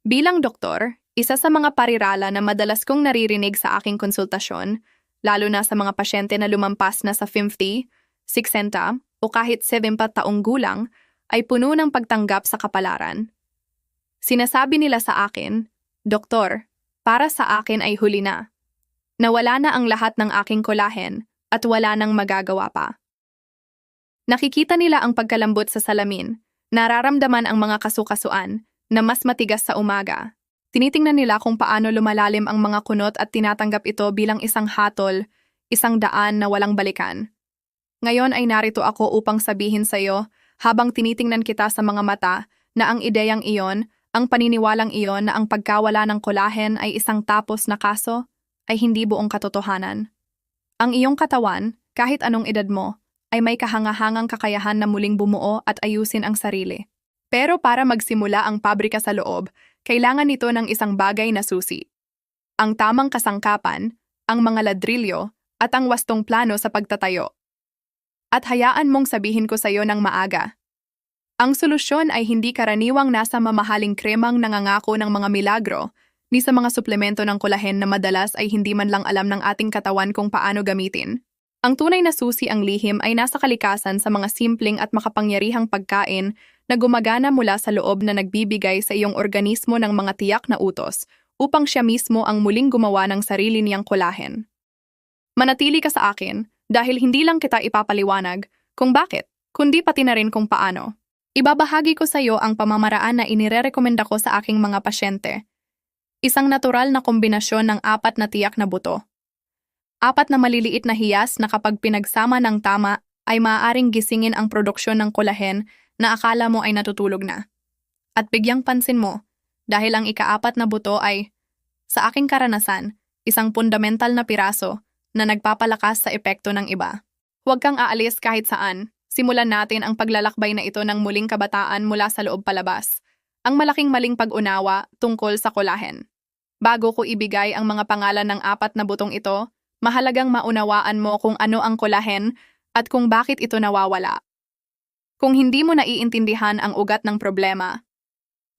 Bilang doktor, isa sa mga parirala na madalas kong naririnig sa aking konsultasyon, lalo na sa mga pasyente na lumampas na sa 50, 60, o kahit 70 taong gulang, ay puno ng pagtanggap sa kapalaran. Sinasabi nila sa akin, "Doktor, para sa akin ay huli na. Nawala na ang lahat ng aking kolahen at wala nang magagawa pa." Nakikita nila ang pagkalambot sa salamin, nararamdaman ang mga kasukasuan na mas matigas sa umaga. Tinitingnan nila kung paano lumalalim ang mga kunot at tinatanggap ito bilang isang hatol, isang daan na walang balikan. Ngayon ay narito ako upang sabihin sa iyo, habang tinitingnan kita sa mga mata, na ang ideyang iyon, ang paniniwalang iyon na ang pagkawala ng kolahen ay isang tapos na kaso, ay hindi buong katotohanan. Ang iyong katawan, kahit anong edad mo, ay may kahangahangang kakayahan na muling bumuo at ayusin ang sarili. Pero para magsimula ang pabrika sa loob, kailangan nito ng isang bagay na susi. Ang tamang kasangkapan, ang mga ladrilyo, at ang wastong plano sa pagtatayo. At hayaan mong sabihin ko sa iyo ng maaga. Ang solusyon ay hindi karaniwang nasa mamahaling kremang nangangako ng mga milagro, ni sa mga suplemento ng kolahen na madalas ay hindi man lang alam ng ating katawan kung paano gamitin. Ang tunay na susi ang lihim ay nasa kalikasan sa mga simpleng at makapangyarihang pagkain na gumagana mula sa loob na nagbibigay sa iyong organismo ng mga tiyak na utos upang siya mismo ang muling gumawa ng sarili niyang kolahen. Manatili ka sa akin dahil hindi lang kita ipapaliwanag kung bakit, kundi pati na rin kung paano. Ibabahagi ko sa iyo ang pamamaraan na inirerekomenda ko sa aking mga pasyente. Isang natural na kombinasyon ng 4 na tiyak na buto. 4 na maliliit na hiyas na kapag pinagsama ng tama ay maaaring gisingin ang produksyon ng kolahen na akala mo ay natutulog na. At bigyang pansin mo, dahil ang ika-4 na buto ay, sa aking karanasan, isang fundamental na piraso na nagpapalakas sa epekto ng iba. Huwag kang aalis kahit saan. Simulan natin ang paglalakbay na ito ng muling kabataan mula sa loob palabas. Ang malaking maling pag-unawa tungkol sa kolahen. Bago ko ibigay ang mga pangalan ng 4 na butong ito, mahalagang maunawaan mo kung ano ang kolahen at kung bakit ito nawawala. Kung hindi mo naiintindihan ang ugat ng problema,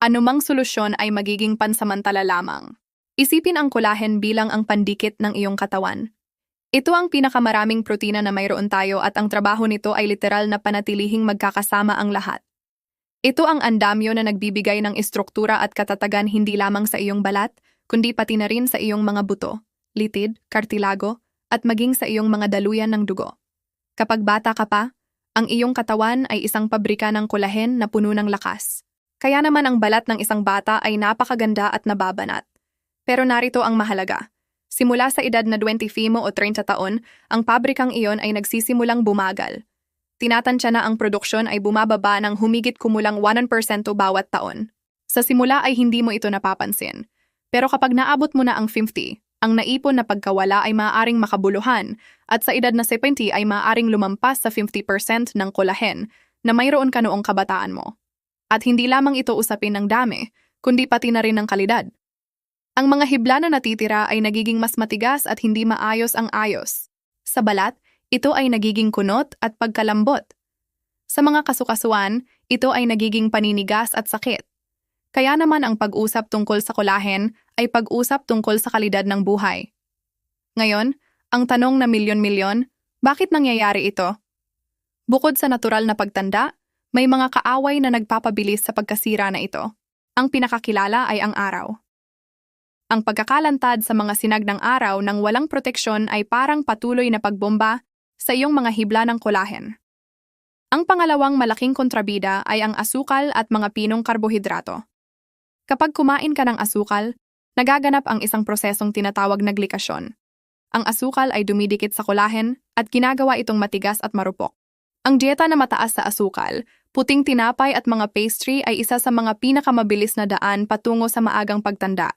anumang solusyon ay magiging pansamantala lamang. Isipin ang kolahen bilang ang pandikit ng iyong katawan. Ito ang pinakamaraming protina na mayroon tayo at ang trabaho nito ay literal na panatilihing magkakasama ang lahat. Ito ang andamyo na nagbibigay ng istruktura at katatagan hindi lamang sa iyong balat, kundi pati na rin sa iyong mga buto, litid, kartilago, at maging sa iyong mga daluyan ng dugo. Kapag bata ka pa, ang iyong katawan ay isang pabrika ng kolahen na puno ng lakas. Kaya naman ang balat ng isang bata ay napakaganda at nababanat. Pero narito ang mahalaga. Simula sa edad na 25 o 30 taon, ang pabrikang iyon ay nagsisimulang bumagal. Tinatansya na ang produksyon ay bumababa ng humigit kumulang 1% bawat taon. Sa simula ay hindi mo ito napapansin. Pero kapag naabot mo na ang 50, ang naipon na pagkawala ay maaaring makabuluhan at sa edad na 70 ay maaaring lumampas sa 50% ng kolahen na mayroon ka noong kabataan mo. At hindi lamang ito usapin ng dami, kundi pati na rin ng kalidad. Ang mga hibla na natitira ay nagiging mas matigas at hindi maayos ang ayos. Sa balat, ito ay nagiging kunot at pagkalambot. Sa mga kasukasuan, ito ay nagiging paninigas at sakit. Kaya naman ang pag-usap tungkol sa kolahen ay pag-usap tungkol sa kalidad ng buhay. Ngayon, ang tanong na milyon-milyon, bakit nangyayari ito? Bukod sa natural na pagtanda, may mga kaaway na nagpapabilis sa pagkasira na ito. Ang pinakakilala ay ang araw. Ang pagkakalantad sa mga sinag ng araw ng walang proteksyon ay parang patuloy na pagbomba sa iyong mga hibla ng kolahen. Ang pangalawang malaking kontrabida ay ang asukal at mga pinong karbohidrato. Kapag kumain ka ng asukal, nagaganap ang isang prosesong tinatawag na glikasyon. Ang asukal ay dumidikit sa kolahen at ginagawa itong matigas at marupok. Ang dieta na mataas sa asukal, puting tinapay at mga pastry ay isa sa mga pinakamabilis na daan patungo sa maagang pagtanda.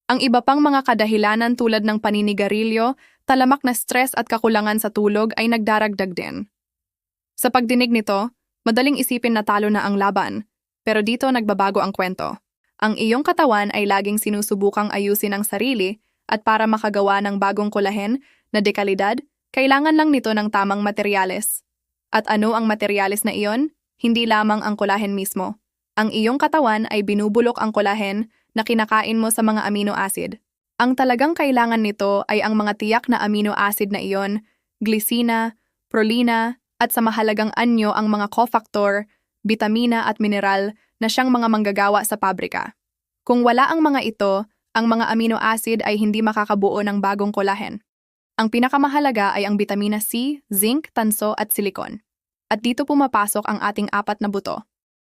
Ang iba pang mga kadahilanan tulad ng paninigarilyo, talamak na stress at kakulangan sa tulog ay nagdaragdag din. Sa pagdinig nito, madaling isipin na talo na ang laban, pero dito nagbabago ang kwento. Ang iyong katawan ay laging sinusubukang ayusin ang sarili at para makagawa ng bagong kolahen na dekalidad, kailangan lang nito ng tamang materyales. At ano ang materyales na iyon? Hindi lamang ang kolahen mismo. Ang iyong katawan ay binubulok ang kolahen na kinakain mo sa mga amino acid. Ang talagang kailangan nito ay ang mga tiyak na amino acid na iyon, glycina, prolina, at sa mahalagang anyo ang mga cofactor, bitamina at mineral na siyang mga manggagawa sa pabrika. Kung wala ang mga ito, ang mga amino acid ay hindi makakabuo ng bagong collagen. Ang pinakamahalaga ay ang bitamina C, zinc, tanso at silikon. At dito pumapasok ang ating apat na buto.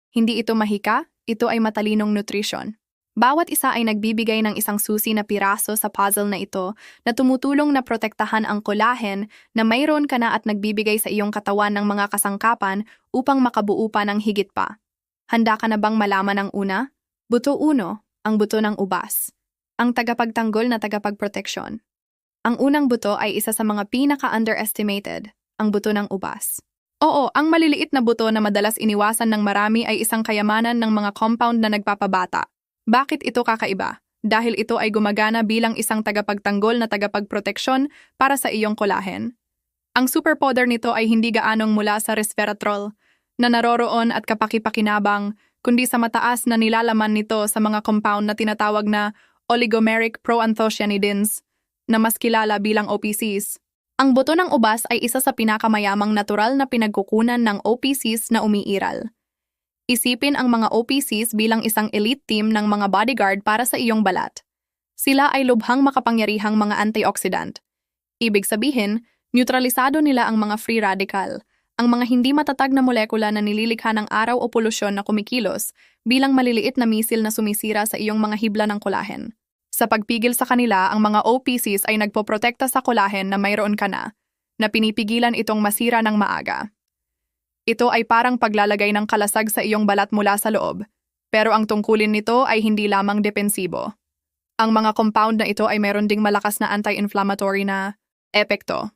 Hindi ito mahika, ito ay matalinong nutrition. Bawat isa ay nagbibigay ng isang susi na piraso sa puzzle na ito na tumutulong na protektahan ang collagen na mayroon ka na at nagbibigay sa iyong katawan ng mga kasangkapan upang makabuo pa ng higit pa. Handa ka na bang malaman ang una? Buto 1, ang buto ng ubas. Ang tagapagtanggol na tagapagproteksyon. Ang unang buto ay isa sa mga pinaka-underestimated, ang buto ng ubas. Oo, ang maliliit na buto na madalas iniwasan ng marami ay isang kayamanan ng mga compound na nagpapabata. Bakit ito kakaiba? Dahil ito ay gumagana bilang isang tagapagtanggol na tagapagproteksyon para sa iyong collagen. Ang superpowder nito ay hindi gaanong mula sa resveratrol na naroroon at kapakipakinabang, kundi sa mataas na nilalaman nito sa mga compound na tinatawag na oligomeric proanthocyanidins na mas kilala bilang OPCs. Ang buto ng ubas ay isa sa pinakamayamang natural na pinagkukunan ng OPCs na umiiral. Isipin ang mga OPCs bilang isang elite team ng mga bodyguard para sa iyong balat. Sila ay lubhang makapangyarihang mga antioxidant. Ibig sabihin, neutralisado nila ang mga free radical, ang mga hindi matatag na molekula na nililikha ng araw o polusyon na kumikilos bilang maliliit na misil na sumisira sa iyong mga hibla ng collagen. Sa pagpigil sa kanila, ang mga OPCs ay nagpoprotekta sa collagen na mayroon ka na pinipigilan itong masira ng maaga. Ito ay parang paglalagay ng kalasag sa iyong balat mula sa loob, pero ang tungkulin nito ay hindi lamang depensibo. Ang mga compound na ito ay meron ding malakas na anti-inflammatory na epekto.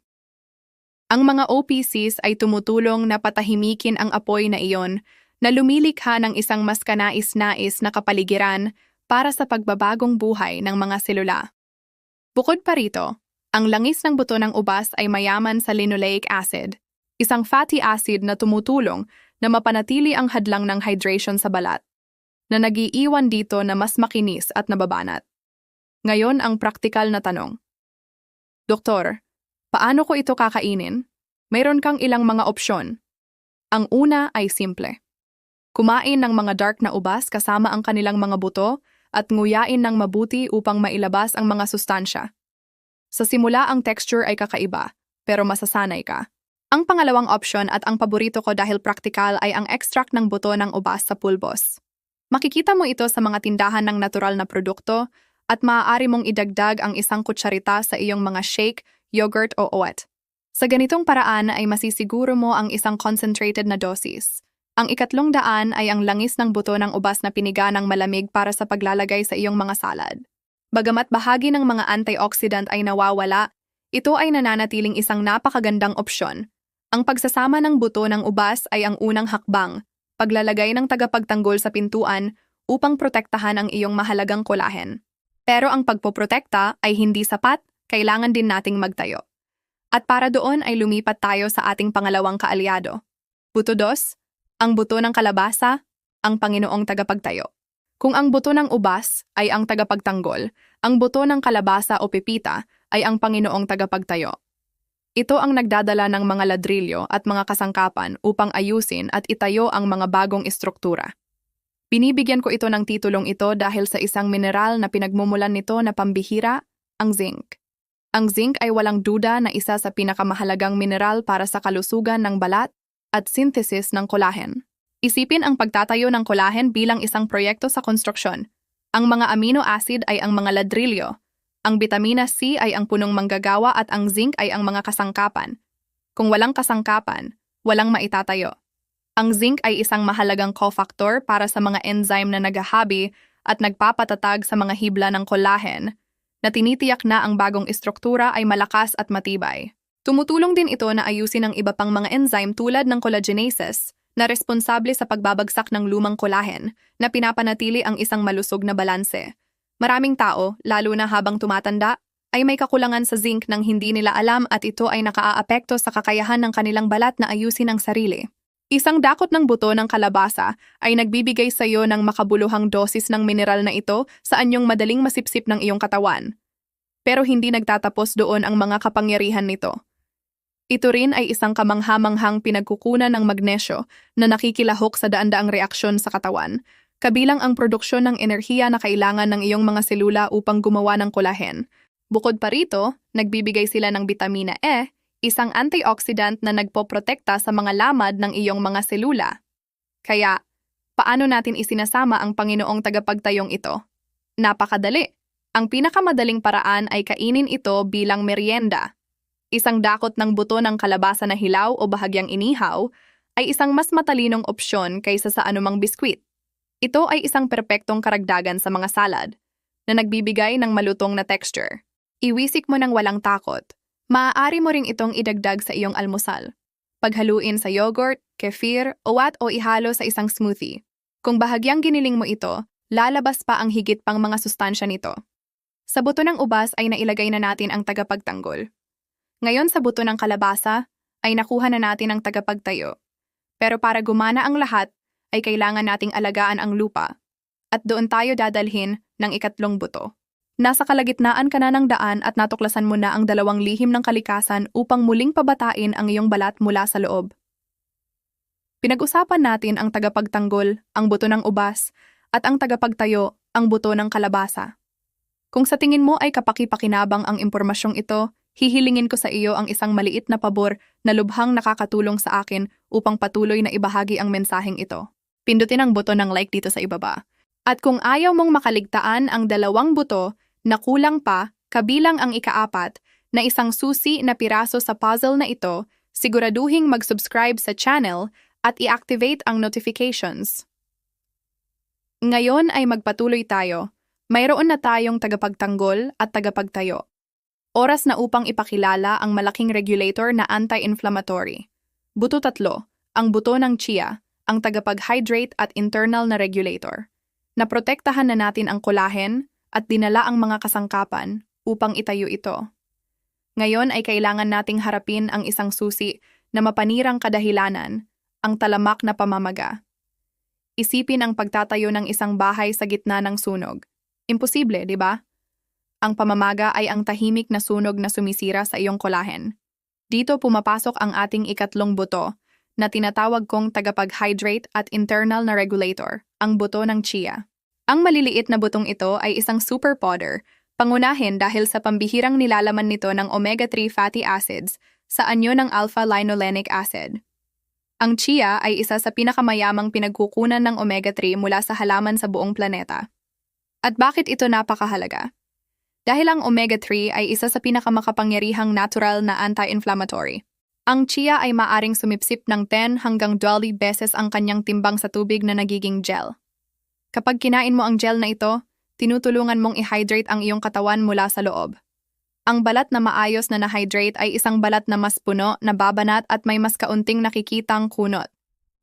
Ang mga OPCs ay tumutulong na patahimikin ang apoy na iyon na lumilikha ng isang mas kanais-nais na kapaligiran para sa pagbabagong buhay ng mga selula. Bukod pa rito, ang langis ng buto ng ubas ay mayaman sa linoleic acid, isang fatty acid na tumutulong na mapanatili ang hadlang ng hydration sa balat, na nagiiwan dito na mas makinis at nababanat. Ngayon ang praktikal na tanong. Doktor, paano ko ito kakainin? Mayroon kang ilang mga opsyon. Ang una ay simple. Kumain ng mga dark na ubas kasama ang kanilang mga buto at nguyain ng mabuti upang mailabas ang mga sustansya. Sa simula ang texture ay kakaiba, pero masasanay ka. Ang pangalawang option at ang paborito ko dahil praktikal ay ang extract ng buto ng ubas sa pulbos. Makikita mo ito sa mga tindahan ng natural na produkto at maaari mong idagdag ang isang kutsarita sa iyong mga shake, yogurt o oat. Sa ganitong paraan ay masisiguro mo ang isang concentrated na dosis. Ang ikatlong daan ay ang langis ng buto ng ubas na piniga ng malamig para sa paglalagay sa iyong mga salad. Bagamat bahagi ng mga antioxidant ay nawawala, ito ay nananatiling isang napakagandang opsyon. Ang pagsasama ng buto ng ubas ay ang unang hakbang, paglalagay ng tagapagtanggol sa pintuan upang protektahan ang iyong mahalagang collagen. Pero ang pagpoprotekta ay hindi sapat, kailangan din nating magtayo. At para doon ay lumipat tayo sa ating pangalawang kaalyado. Buto 2, ang buto ng kalabasa, ang Panginoong tagapagtayo. Kung ang buto ng ubas ay ang tagapagtanggol, ang buto ng kalabasa o pepita ay ang Panginoong tagapagtayo. Ito ang nagdadala ng mga ladrilyo at mga kasangkapan upang ayusin at itayo ang mga bagong estruktura. Binibigyan ko ito ng titulong ito dahil sa isang mineral na pinagmumulan nito na pambihira, ang zinc. Ang zinc ay walang duda na isa sa pinakamahalagang mineral para sa kalusugan ng balat at synthesis ng collagen. Isipin ang pagtatayo ng collagen bilang isang proyekto sa konstruksyon. Ang mga amino acid ay ang mga ladrilyo. Ang bitamina C ay ang punong manggagawa at ang zinc ay ang mga kasangkapan. Kung walang kasangkapan, walang maitatayo. Ang zinc ay isang mahalagang cofactor para sa mga enzyme na naghahabi at nagpapatatag sa mga hibla ng collagen, na tinitiyak na ang bagong estruktura ay malakas at matibay. Tumutulong din ito na ayusin ang iba pang mga enzyme tulad ng collagenases, na responsable sa pagbabagsak ng lumang collagen, na pinapanatili ang isang malusog na balanse. Maraming tao, lalo na habang tumatanda, ay may kakulangan sa zinc nang hindi nila alam at ito ay nakaaapekto sa kakayahan ng kanilang balat na ayusin ang sarili. Isang dakot ng buto ng kalabasa ay nagbibigay sa iyo ng makabuluhang dosis ng mineral na ito sa anyong madaling masipsip ng iyong katawan. Pero hindi nagtatapos doon ang mga kapangyarihan nito. Ito rin ay isang kamanghamanghang pinagkukunan ng magnesyo na nakikilahok sa daan-daang reaksyon sa katawan, kabilang ang produksyon ng enerhiya na kailangan ng iyong mga selula upang gumawa ng kolahen. Bukod pa rito, nagbibigay sila ng bitamina E, isang antioxidant na nagpoprotekta sa mga lamad ng iyong mga selula. Kaya, paano natin isinasama ang Panginoong tagapagtayong ito? Napakadali. Ang pinakamadaling paraan ay kainin ito bilang merienda. Isang dakot ng buto ng kalabasa na hilaw o bahagyang inihaw ay isang mas matalinong opsyon kaysa sa anumang biskwit. Ito ay isang perpektong karagdagan sa mga salad na nagbibigay ng malutong na texture. Iwisik mo ng walang takot. Maaari mo ring itong idagdag sa iyong almusal. Paghaluin sa yogurt, kefir, o ihalo sa isang smoothie. Kung bahagyang giniling mo ito, lalabas pa ang higit pang mga sustansya nito. Sa buto ng ubas ay nailagay na natin ang tagapagtanggol. Ngayon sa buto ng kalabasa ay nakuha na natin ang tagapagtayo. Pero para gumana ang lahat, ay kailangan nating alagaan ang lupa. At doon tayo dadalhin ng ikatlong buto. Nasa kalagitnaan ka na ng daan at natuklasan mo na ang dalawang lihim ng kalikasan upang muling pabatain ang iyong balat mula sa loob. Pinag-usapan natin ang tagapagtanggol, ang buto ng ubas, at ang tagapagtayo, ang buto ng kalabasa. Kung sa tingin mo ay kapaki-pakinabang ang impormasyong ito, hihilingin ko sa iyo ang isang maliit na pabor na lubhang nakakatulong sa akin upang patuloy na ibahagi ang mensaheng ito. Pindutin ang buto ng like dito sa ibaba. At kung ayaw mong makaligtaan ang dalawang buto na kulang pa, kabilang ang ikaapat, na isang susi na piraso sa puzzle na ito, siguraduhing mag-subscribe sa channel at i-activate ang notifications. Ngayon ay magpatuloy tayo. Mayroon na tayong tagapagtanggol at tagapagtayo. Oras na upang ipakilala ang malaking regulator na anti-inflammatory. Buto 3, ang buto ng chia, ang tagapag-hydrate at internal na regulator. Naprotektahan na natin ang collagen at dinala ang mga kasangkapan upang itayo ito. Ngayon ay kailangan nating harapin ang isang susi na mapanirang kadahilanan, ang talamak na pamamaga. Isipin ang pagtatayo ng isang bahay sa gitna ng sunog. Imposible, di ba? Ang pamamaga ay ang tahimik na sunog na sumisira sa iyong collagen. Dito pumapasok ang ating ikatlong buto na tinatawag kong tagapag-hydrate at internal na regulator, ang buto ng chia. Ang maliliit na butong ito ay isang super powder, pangunahin dahil sa pambihirang nilalaman nito ng omega-3 fatty acids sa anyo ng alpha-linolenic acid. Ang chia ay isa sa pinakamayamang pinagkukunan ng omega-3 mula sa halaman sa buong planeta. At bakit ito napakahalaga? Dahil ang omega-3 ay isa sa pinakamakapangyarihang natural na anti-inflammatory. Ang chia ay maaring sumipsip ng 10 hanggang 12 beses ang kanyang timbang sa tubig na nagiging gel. Kapag kinain mo ang gel na ito, tinutulungan mong i-hydrate ang iyong katawan mula sa loob. Ang balat na maayos na na-hydrate ay isang balat na mas puno, nababanat at may mas kaunting nakikitang kunot.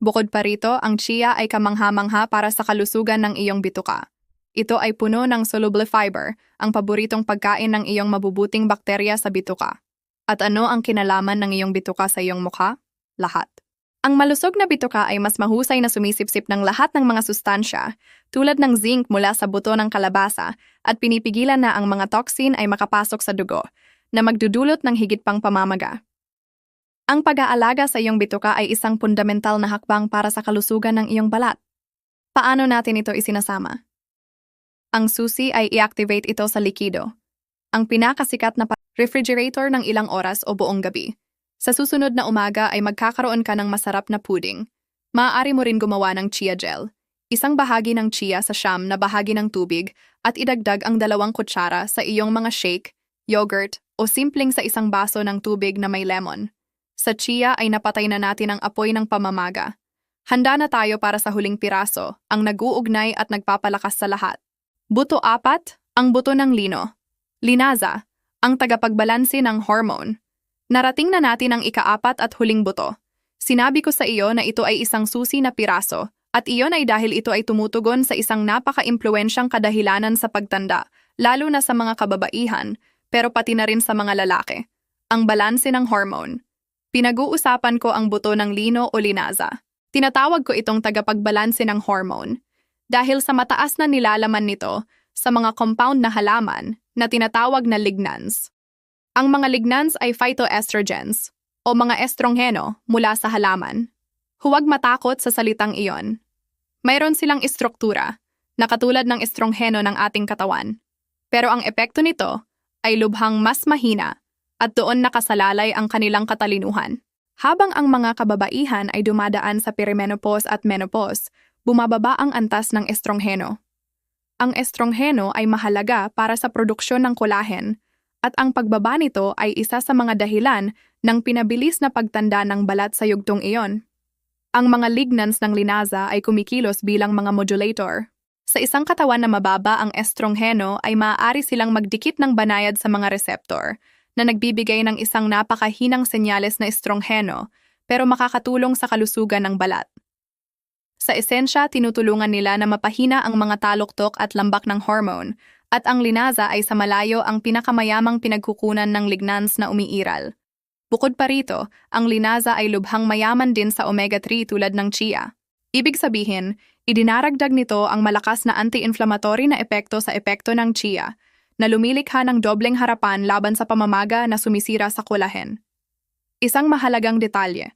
Bukod pa rito, ang chia ay kamangha-mangha para sa kalusugan ng iyong bituka. Ito ay puno ng soluble fiber, ang paboritong pagkain ng iyong mabubuting bakterya sa bituka. At ano ang kinalaman ng iyong bituka sa iyong mukha? Lahat. Ang malusog na bituka ay mas mahusay na sumisipsip ng lahat ng mga sustansya, tulad ng zinc mula sa buto ng kalabasa, at pinipigilan na ang mga toxin ay makapasok sa dugo, na magdudulot ng higit pang pamamaga. Ang pag-aalaga sa iyong bituka ay isang fundamental na hakbang para sa kalusugan ng iyong balat. Paano natin ito isinasama? Ang susi ay i-activate ito sa likido. Ang pinakasikat na refrigerator ng ilang oras o buong gabi. Sa susunod na umaga ay magkakaroon ka ng masarap na pudding. Maaari mo rin gumawa ng chia gel. Isang bahagi ng chia sa siyam na bahagi ng tubig at idagdag ang 2 kutsara sa iyong mga shake, yogurt o simpleng sa isang baso ng tubig na may lemon. Sa chia ay napatay na natin ang apoy ng pamamaga. Handa na tayo para sa huling piraso, ang nag-uugnay at nagpapalakas sa lahat. Buto 4, ang buto ng lino. Linaza, ang tagapagbalanse ng hormone. Narating na natin ang ika-4 at huling buto. Sinabi ko sa iyo na ito ay isang susi na piraso, at iyon ay dahil ito ay tumutugon sa isang napaka-impluwensyang kadahilanan sa pagtanda, lalo na sa mga kababaihan, pero pati na rin sa mga lalaki. Ang balanse ng hormone. Pinag-uusapan ko ang buto ng lino o linaza. Tinatawag ko itong tagapagbalanse ng hormone dahil sa mataas na nilalaman nito sa mga compound na halaman na tinatawag na lignans. Ang mga lignans ay phytoestrogens o mga estrongheno mula sa halaman. Huwag matakot sa salitang iyon. Mayroon silang istruktura na katulad ng estrongheno ng ating katawan. Pero ang epekto nito ay lubhang mas mahina at doon nakasalalay ang kanilang katalinuhan. Habang ang mga kababaihan ay dumadaan sa perimenopause at menopause, bumababa ang antas ng estrongheno. Ang estrongheno ay mahalaga para sa produksyon ng collagen at ang pagbaba nito ay isa sa mga dahilan ng pinabilis na pagtanda ng balat sa yugtong iyon. Ang mga lignans ng linaza ay kumikilos bilang mga modulator. Sa isang katawan na mababa ang estrongheno ay maaari silang magdikit ng banayad sa mga receptor na nagbibigay ng isang napakahinang senyales na estrongheno pero makakatulong sa kalusugan ng balat. Sa esensya, tinutulungan nila na mapahina ang mga taluktok at lambak ng hormone at ang linaza ay sa malayo ang pinakamayamang pinagkukunan ng lignans na umiiral. Bukod pa rito, ang linaza ay lubhang mayaman din sa omega-3 tulad ng chia. Ibig sabihin, idinaragdag nito ang malakas na anti-inflammatory na epekto sa epekto ng chia, na lumilikha ng dobleng harapan laban sa pamamaga na sumisira sa collagen. Isang mahalagang detalye.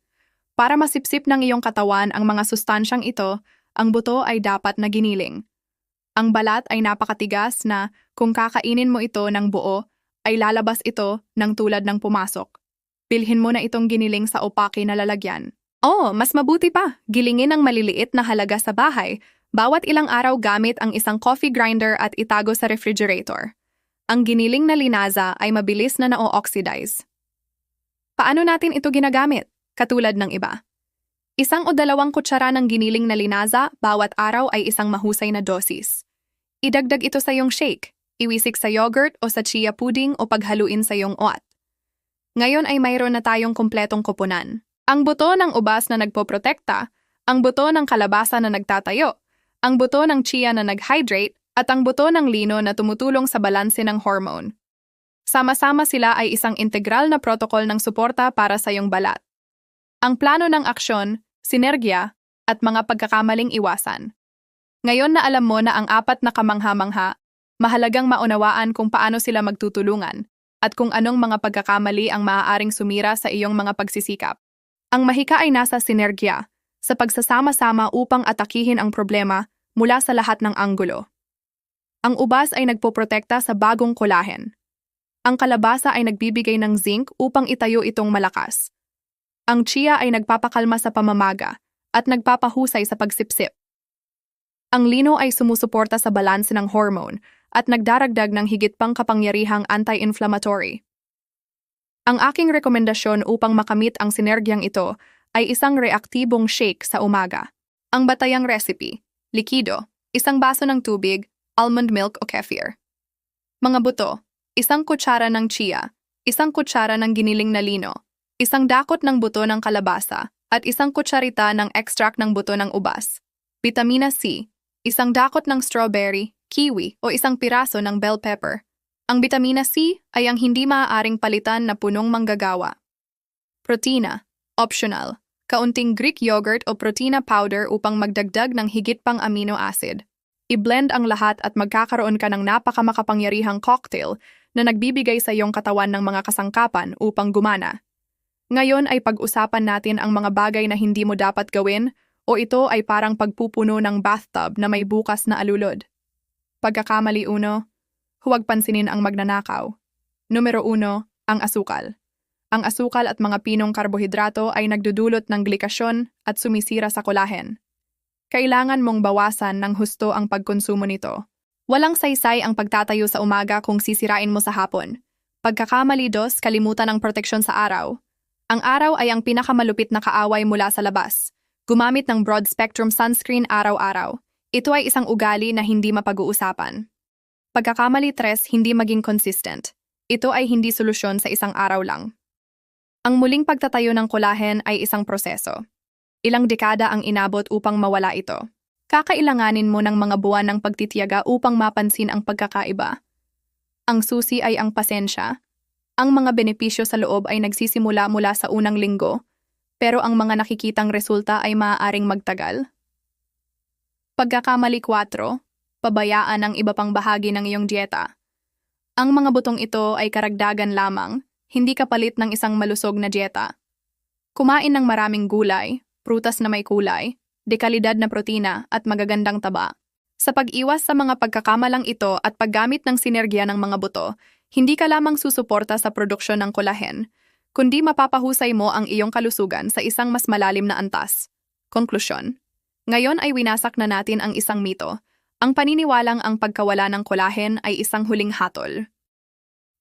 Para masipsip ng iyong katawan ang mga sustansyang ito, ang buto ay dapat na giniling. Ang balat ay napakatigas na kung kakainin mo ito ng buo, ay lalabas ito ng tulad ng pumasok. Bilhin mo na itong giniling sa opake na lalagyan. Mas mabuti pa, gilingin ang maliliit na halaga sa bahay, bawat ilang araw gamit ang isang coffee grinder at itago sa refrigerator. Ang giniling na linaza ay mabilis na na-oxidize. Paano natin ito ginagamit? Katulad ng iba. 1 o 2 kutsara ng giniling na linaza bawat araw ay isang mahusay na dosis. Idagdag ito sa iyong shake, iwisik sa yogurt o sa chia pudding o paghaluin sa iyong oat. Ngayon ay mayroon na tayong kumpletong koponan. Ang buto ng ubas na nagpoprotekta, ang buto ng kalabasa na nagtatayo, ang buto ng chia na nag-hydrate, at ang buto ng lino na tumutulong sa balanse ng hormone. Sama-sama sila ay isang integral na protokol ng suporta para sa iyong balat. Ang plano ng aksyon, sinergya, at mga pagkakamaling iwasan. Ngayon na alam mo na ang 4 na kamangha-mangha, mahalagang maunawaan kung paano sila magtutulungan at kung anong mga pagkakamali ang maaaring sumira sa iyong mga pagsisikap. Ang mahika ay nasa sinergya, sa pagsasama-sama upang atakihin ang problema mula sa lahat ng anggulo. Ang ubas ay nagpoprotekta sa bagong collagen. Ang kalabasa ay nagbibigay ng zinc upang itayo itong malakas. Ang chia ay nagpapakalma sa pamamaga at nagpapahusay sa pagsipsip. Ang lino ay sumusuporta sa balanse ng hormone at nagdaragdag ng higit pang kapangyarihang anti-inflammatory. Ang aking rekomendasyon upang makamit ang sinergyang ito ay isang reaktibong shake sa umaga. Ang batayang recipe, likido, 1 baso ng tubig, almond milk o kefir. Mga buto, 1 kutsara ng chia, 1 kutsara ng giniling na lino, 1 dakot ng buto ng kalabasa, at 1 kutsarita ng extract ng buto ng ubas. Vitamina C, 1 dakot ng strawberry, kiwi o 1 piraso ng bell pepper. Ang vitamina C ay ang hindi maaaring palitan na punong manggagawa. Protina, optional, kaunting Greek yogurt o protina powder upang magdagdag ng higit pang amino acid. I-blend ang lahat at magkakaroon ka ng napakamakapangyarihang cocktail na nagbibigay sa iyong katawan ng mga kasangkapan upang gumana. Ngayon ay pag-usapan natin ang mga bagay na hindi mo dapat gawin o ito ay parang pagpupuno ng bathtub na may bukas na alulod. Pagkakamali 1, huwag pansinin ang magnanakaw. Numero 1, ang asukal. Ang asukal at mga pinong karbohidrato ay nagdudulot ng glikasyon at sumisira sa collagen. Kailangan mong bawasan ng husto ang pagkonsumo nito. Walang saysay ang pagtatayo sa umaga kung sisirain mo sa hapon. Pagkakamali 2, kalimutan ang proteksyon sa araw. Ang araw ay ang pinakamalupit na kaaway mula sa labas. Gumamit ng broad-spectrum sunscreen araw-araw. Ito ay isang ugali na hindi mapag-uusapan. Pagkakamali 3, hindi maging consistent. Ito ay hindi solusyon sa isang araw lang. Ang muling pagtatayo ng collagen ay isang proseso. Ilang dekada ang inabot upang mawala ito. Kakailanganin mo ng mga buwan ng pagtitiyaga upang mapansin ang pagkakaiba. Ang susi ay ang pasensya. Ang mga benepisyo sa loob ay nagsisimula mula sa unang linggo. pero ang mga nakikitang resulta ay maaaring magtagal. Pagkakamali 4, pabayaan ang iba pang bahagi ng iyong dieta. Ang mga butong ito ay karagdagan lamang, hindi kapalit ng isang malusog na dieta. Kumain ng maraming gulay, prutas na may kulay, dekalidad na protina at magagandang taba. Sa pag-iwas sa mga pagkakamalang ito at paggamit ng sinergiya ng mga buto, hindi ka lamang susuporta sa produksyon ng kolahen, kundi mapapahusay mo ang iyong kalusugan sa isang mas malalim na antas. Konklusyon. Ngayon ay winasak na natin ang isang mito, ang paniniwalang ang pagkawala ng kolahen ay isang huling hatol.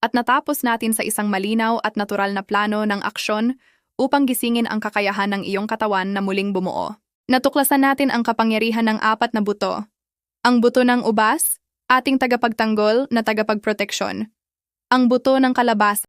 At natapos natin sa isang malinaw at natural na plano ng aksyon upang gisingin ang kakayahan ng iyong katawan na muling bumuo. Natuklasan natin ang kapangyarihan ng 4 na buto. Ang buto ng ubas, ating tagapagtanggol na tagapagproteksyon. Ang buto ng kalabasa,